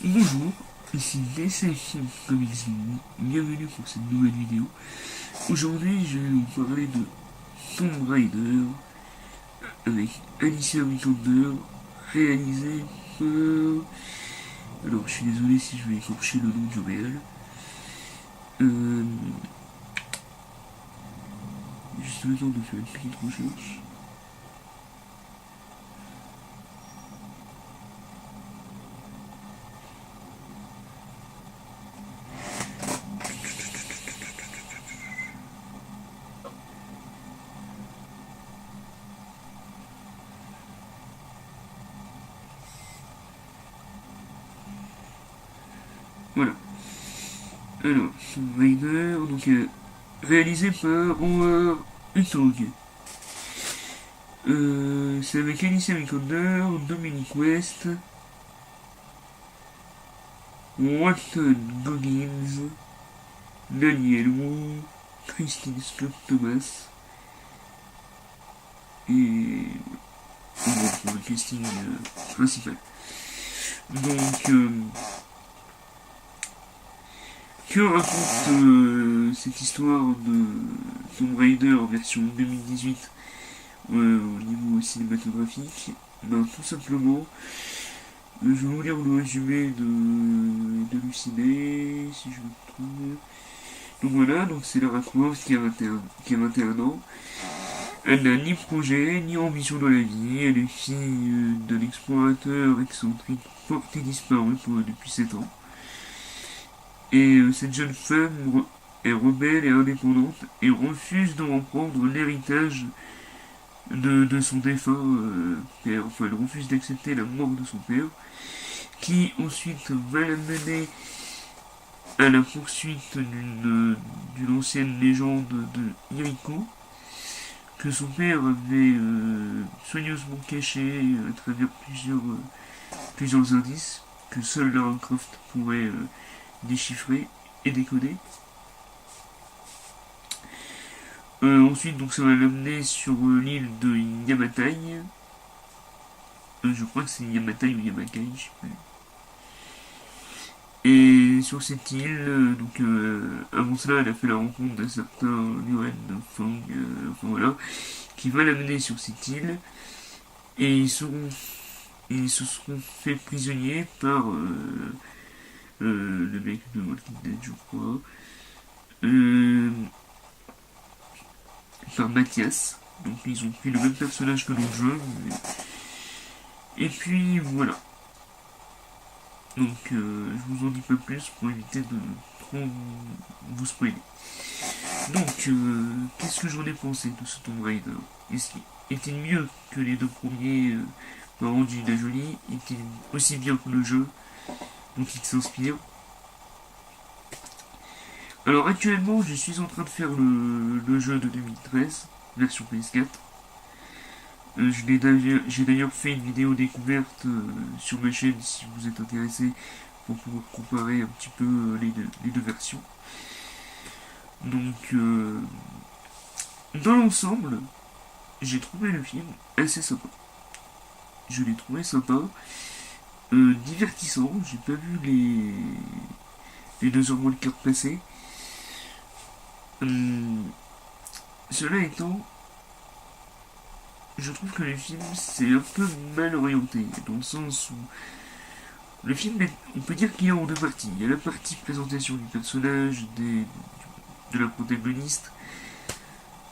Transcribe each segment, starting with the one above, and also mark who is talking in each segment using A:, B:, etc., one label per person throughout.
A: Bonjour, ici DCFM Comics, bienvenue pour cette nouvelle vidéo. Aujourd'hui, je vais vous parler de Tomb Raider avec Alicia Vikander, réalisé par... Alors, je suis désolé si je vais écorcher le nom du réel. Euh... Juste le temps de faire une petite recherche. Voilà. Alors, Tomb Raider, donc réalisé par Howard Hutog. C'est avec Alicia Vikander, Dominic West, Walton Goggins, Daniel Wu, Christine Scott Thomas, et on retrouve le casting principal. Donc, que raconte cette histoire de Tomb Raider en version 2018 au niveau cinématographique? Ben, tout simplement, je vais vous lire le résumé de Luciné, si je me trouve. Donc voilà, donc c'est Lara Croft qui a 21 ans. Elle n'a ni projet, ni ambition dans la vie. Elle est fille d'un explorateur excentrique porté disparu depuis 7 ans. Et cette jeune femme est rebelle et indépendante et refuse de reprendre l'héritage de son défunt père. Enfin, elle refuse d'accepter la mort de son père, qui ensuite va la mener à la poursuite d'une ancienne légende de Yuriko, que son père avait soigneusement caché à travers plusieurs indices que seul Lara Croft pourrait déchiffrer et décoder. Ensuite, donc, ça va l'amener sur l'île de Yamatai. Je crois que c'est Yamatai ou Yamakai, je sais plus. Et sur cette île, avant cela, elle a fait la rencontre d'un certain Nguyen Fang, enfin voilà, qui va l'amener sur cette île. Et ils se seront fait prisonniers par le mec de Walking Dead, je crois. Par Mathias. Donc ils ont pris le même personnage que dans le jeu. Et puis voilà. Donc je vous en dis pas plus pour éviter de trop vous spoiler. Donc qu'est-ce que j'en ai pensé de ce Tomb Raider? Est-il mieux que les deux premiers par Angelina Jolie? Est-il aussi bien que le jeu dont il s'inspire? Alors actuellement je suis en train de faire le jeu de 2013, version PS4. J'ai d'ailleurs fait une vidéo découverte sur ma chaîne si vous êtes intéressé pour pouvoir comparer un petit peu les deux versions. Donc, dans l'ensemble, j'ai trouvé le film assez sympa. Je l'ai trouvé sympa, divertissant. J'ai pas vu les 2 heures moins le quart passer. Cela étant, je trouve que le film c'est un peu mal orienté, dans le sens où le film, on peut dire qu'il est en deux parties. Il y a la partie présentation du personnage, de la protagoniste,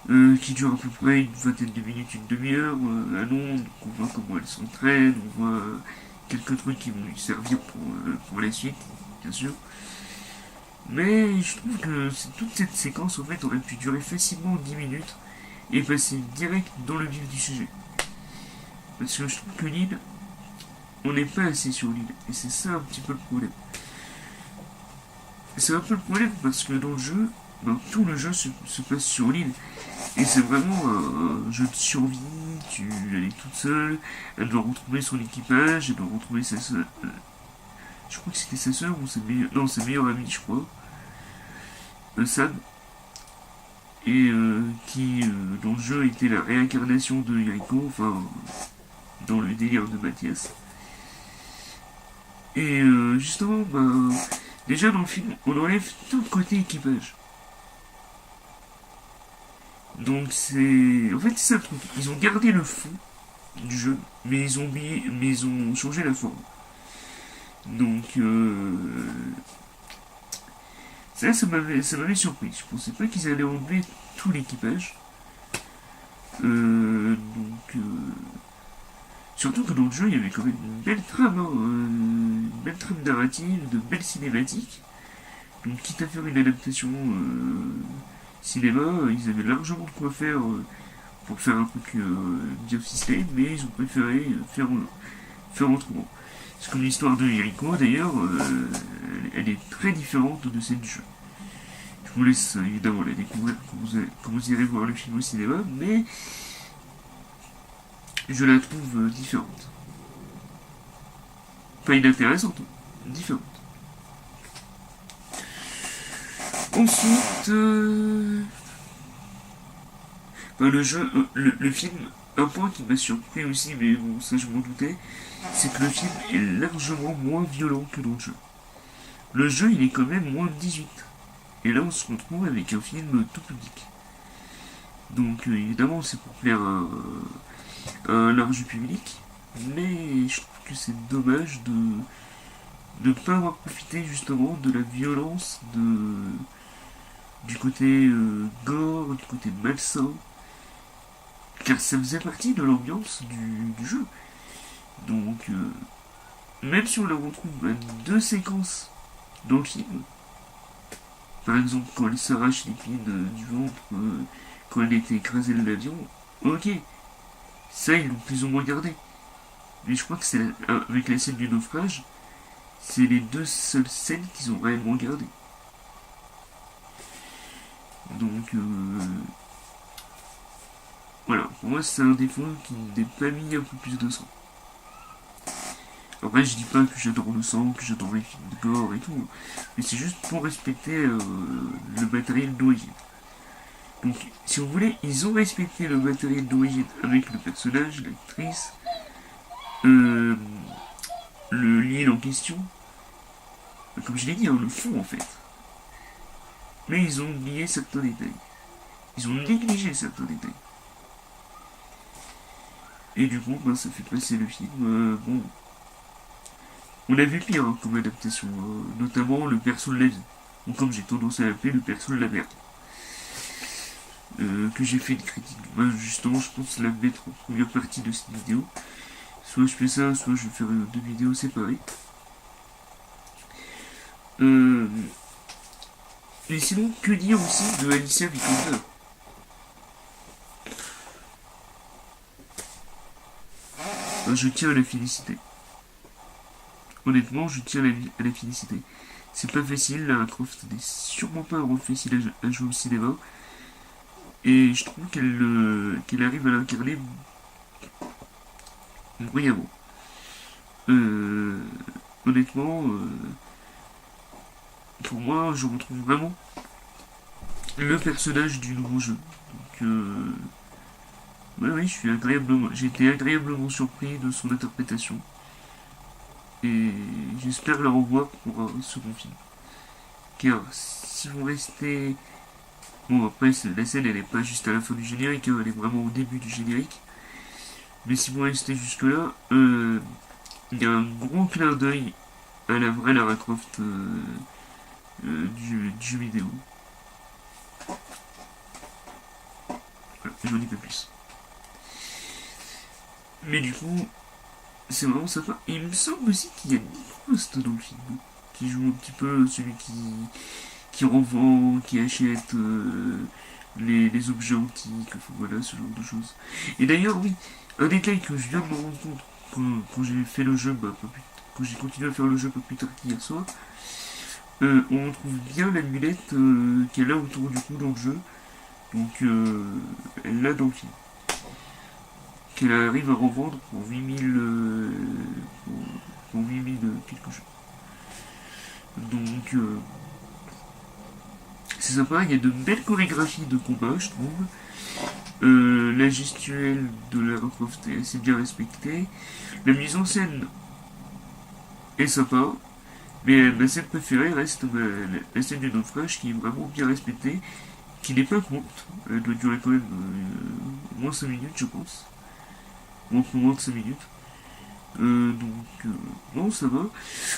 A: qui dure à peu près une vingtaine de minutes, une demi-heure, à Londres. On voit comment elle s'entraîne, on voit quelques trucs qui vont lui servir pour la suite, bien sûr. Mais je trouve que toute cette séquence, en fait, aurait pu durer facilement 10 minutes et passer direct dans le vif du sujet. Parce que je trouve que l'île, on n'est pas assez sur l'île. Et c'est ça un petit peu le problème. C'est un peu le problème parce que dans le jeu, tout le jeu se passe sur l'île. Et c'est vraiment un jeu de survie. Elle est toute seule, elle doit retrouver son équipage, elle doit retrouver sa soeur. Je crois que c'était sa soeur ou sa meilleure amie, je crois. Sam. Et qui, dans le jeu, était la réincarnation de Yuriko, enfin, dans le délire de Mathias. Et justement, déjà dans le film, on enlève tout le côté équipage. Donc c'est... En fait, c'est ça le truc. Ils ont gardé le fond du jeu, mais ils ont changé la forme. Donc ça m'avait surpris. Je pensais pas qu'ils allaient enlever tout l'équipage. Surtout que dans le jeu, il y avait quand même une belle trame, hein, une belle trame narrative, de belles cinématiques. Donc quitte à faire une adaptation cinéma, ils avaient largement de quoi faire pour faire un truc bien ficelé, mais ils ont préféré faire autrement. C'est comme l'histoire de Jericho d'ailleurs, elle est très différente de celle du jeu. Je vous laisse évidemment la découvrir quand vous irez voir le film au cinéma, mais je la trouve différente. Pas inintéressante, différente. Ensuite, le jeu, le film, un point qui m'a surpris aussi, mais bon, ça je m'en doutais, c'est que le film est largement moins violent que dans le jeu. Le jeu, il est quand même moins de 18. Et là, on se retrouve avec un film tout public. Donc, évidemment, c'est pour plaire à un large public, mais je trouve que c'est dommage de ne pas avoir profité justement de la violence, du côté gore, du côté malsain, car ça faisait partie de l'ambiance du jeu. Donc, même si on la retrouve à deux séquences dans le film, par exemple quand elle s'arrache l'épine du ventre, quand elle était écrasée de l'avion, ok, ça ils l'ont plus ou moins gardé. Mais je crois que c'est avec la scène du naufrage, c'est les deux seules scènes qu'ils ont réellement gardées. Donc, voilà, pour moi c'est un défaut qui n'est pas mis un peu plus de sang. Après, je dis pas que j'adore le sang, que j'adore les films de gore et tout, mais c'est juste pour respecter le matériel d'origine. Donc, si vous voulez, ils ont respecté le matériel d'origine avec le personnage, l'actrice, l'île en question, comme je l'ai dit, le fond en fait. Mais ils ont oublié certains détails. Ils ont négligé certains détails. Et du coup, ça fait passer le film. Bon, on a vu pire comme adaptation, notamment le perso de la vie, ou comme j'ai tendance à l'appeler, le perso de la merde. Que j'ai fait une critique. Justement, je pense la mettre en première partie de cette vidéo. Soit je fais ça, soit je vais faire deux vidéos séparées. Mais sinon, que dire aussi de Alicia Vikander? Je tiens à la féliciter. Honnêtement, je tiens à la féliciter. C'est pas facile, Lara Croft n'est sûrement pas un rôle facile à jouer au cinéma. Et je trouve qu'elle arrive à l'incarner brillamment. Honnêtement, pour moi, je retrouve vraiment le personnage du nouveau jeu. Donc, oui, j'ai été agréablement surpris de son interprétation. Et j'espère la revoir pour un second film. Car si vous restez... Bon, après, la scène, elle est pas juste à la fin du générique, elle est vraiment au début du générique. Mais si vous restez jusque-là, il y a un gros clin d'œil à la vraie Lara Croft du jeu vidéo. Voilà, j'en dis pas plus. Mais du coup, c'est vraiment sympa. Et il me semble aussi qu'il y a Nick Frost dans le film, qui joue un petit peu celui qui revend, qui achète les objets antiques, enfin voilà, ce genre de choses. Et d'ailleurs, oui, un détail que je viens de me rendre compte quand j'ai fait le jeu, quand j'ai continué à faire le jeu un peu plus tard qu'hier soir, on retrouve bien l'amulette qu'elle a autour du cou dans le jeu. Donc, elle l'a dans le film. Qu'elle arrive à revendre pour 8000 pour 8000 quelque chose. Donc, c'est sympa, il y a de belles chorégraphies de combat, je trouve. La gestuelle de Lara Croft est assez bien respectée. La mise en scène est sympa, mais ma scène préférée reste la scène du naufrage qui est vraiment bien respectée, qui n'est pas courte. Elle doit durer quand même au moins 5 minutes, je pense. Ou un peu moins de 5 minutes. Non, ça va.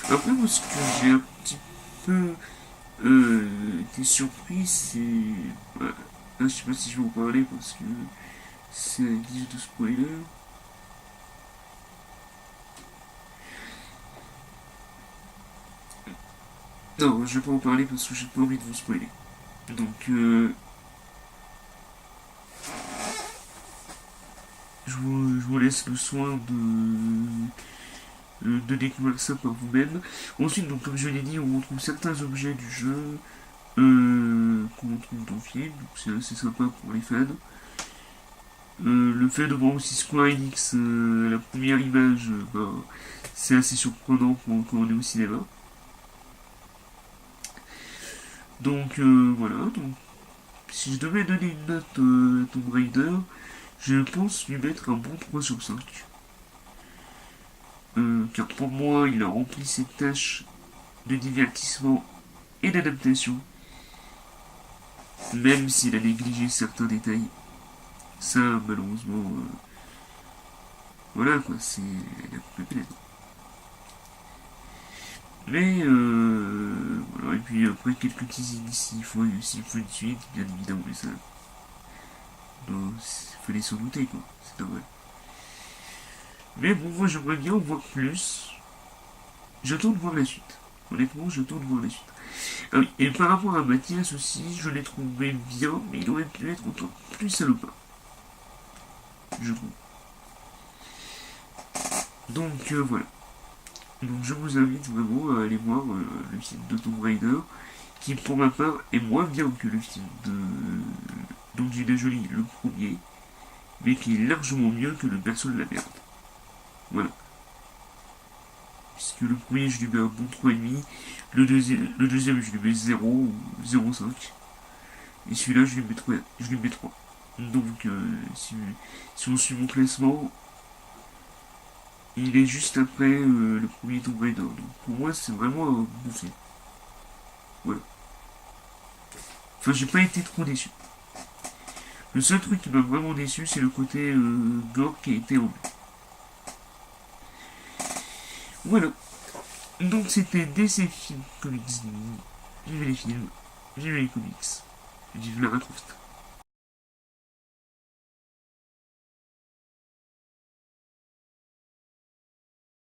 A: Après, moi, ce que j'ai un petit peu été surpris, c'est. Là, je sais pas si je vais en parler parce que c'est un guise de spoiler. Non, je vais pas en parler parce que j'ai pas envie de vous spoiler. Donc, je vous laisse le soin de découvrir ça par vous-même. Ensuite, donc, comme je l'ai dit, on retrouve certains objets du jeu qu'on retrouve dans le film, donc c'est assez sympa pour les fans. Le fait de voir aussi Square Enix, la première image, c'est assez surprenant quand on est au cinéma. Donc voilà, donc, si je devais donner une note à Tomb Raider, je pense lui mettre un bon 3 sur 5. Car pour moi, il a rempli ses tâches de divertissement et d'adaptation, même s'il a négligé certains détails. Ça, malheureusement, voilà quoi, c'est la coupe est. Mais voilà, et puis après quelques teasings s'il faut une suite, bien évidemment, mais ça, il fallait s'en douter quoi, c'est normal. Mais bon, moi j'aimerais bien en voir plus. J'attends de voir la suite. Honnêtement, j'attends de voir la suite. Ah oui, et par rapport à Mathias aussi, je l'ai trouvé bien, mais il aurait pu être encore plus salopard, je trouve. Donc voilà. Donc je vous invite vraiment à aller voir le film de Tomb Raider, qui pour ma part est moins bien que le film de d'Angelina Jolie, le premier, mais qui est largement mieux que le berceau de la merde. Voilà. Puisque le premier je lui mets un bon 3,5, le deuxième je lui mets 0 ou 0,5, et celui-là je lui mets 3. Donc si on suit mon classement, il est juste après le premier Tomb Raider. Donc pour moi c'est vraiment un bon film. Voilà. Enfin j'ai pas été trop déçu. Le seul truc qui m'a vraiment déçu, c'est le côté gore qui a été en. Voilà. Donc c'était DC Film Comics. Vive les films, vive les comics, vive la Croft.